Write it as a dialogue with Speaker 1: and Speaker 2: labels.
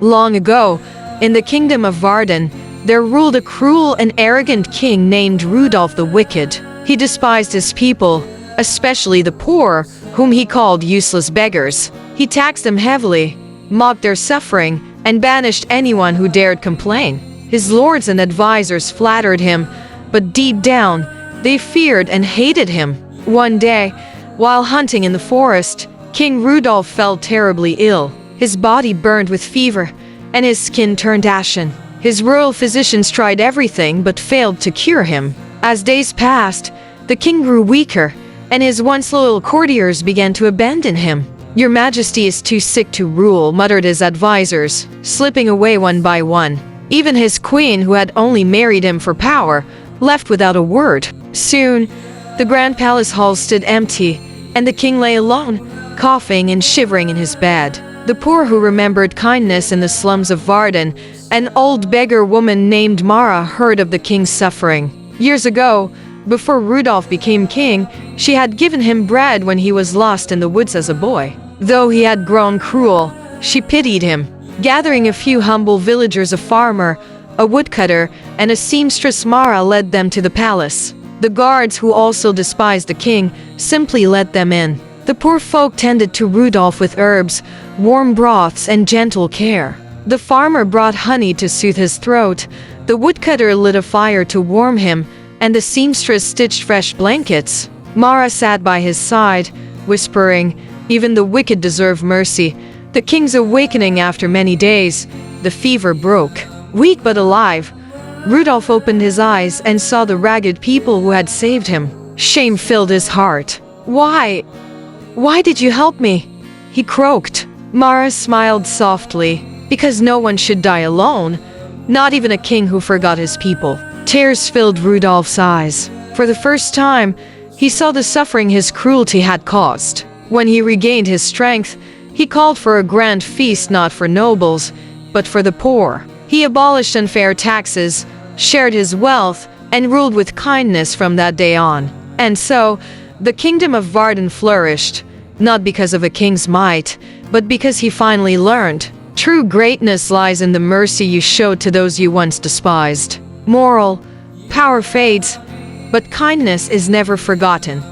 Speaker 1: Long ago, in the kingdom of Vardan, there ruled a cruel and arrogant king named Rudolf the Wicked. He despised his people, especially the poor, whom he called useless beggars. He taxed them heavily, mocked their suffering, and banished anyone who dared complain. His lords and advisors flattered him, but deep down, they feared and hated him. One day, while hunting in the forest, King Rudolf fell terribly ill. His body burned with fever, and his skin turned ashen. His royal physicians tried everything but failed to cure him. As days passed, the king grew weaker, and his once loyal courtiers began to abandon him. "Your Majesty is too sick to rule," muttered his advisors, slipping away one by one. Even his queen, who had only married him for power, left without a word. Soon, the grand palace hall stood empty, and the king lay alone, coughing and shivering in his bed. The poor who remembered kindness in the slums of Vardan, an old beggar woman named Mara, heard of the king's suffering. Years ago, before Rudolf became king, she had given him bread when he was lost in the woods as a boy. Though he had grown cruel, she pitied him. Gathering a few humble villagers, a farmer, a woodcutter, and a seamstress, Mara led them to the palace. The guards, who also despised the king, simply let them in. The poor folk tended to Rudolf with herbs, warm broths, and gentle care. The farmer brought honey to soothe his throat, the woodcutter lit a fire to warm him, and the seamstress stitched fresh blankets. Mara sat by his side, whispering, "Even the wicked deserve mercy." The king's awakening after many days, the fever broke. Weak but alive, Rudolf opened his eyes and saw the ragged people who had saved him. Shame filled his heart. Why did you help me?" he croaked. Mara smiled softly. "Because no one should die alone, not even a king who forgot his people." Tears filled Rudolf's eyes. For the first time, he saw the suffering his cruelty had caused. When he regained his strength, he called for a grand feast, not for nobles, but for the poor. He abolished unfair taxes, shared his wealth, and ruled with kindness from that day on. And so, the kingdom of Vardan flourished, not because of a king's might, but because he finally learned. True greatness lies in the mercy you showed to those you once despised. Moral: power fades, but kindness is never forgotten.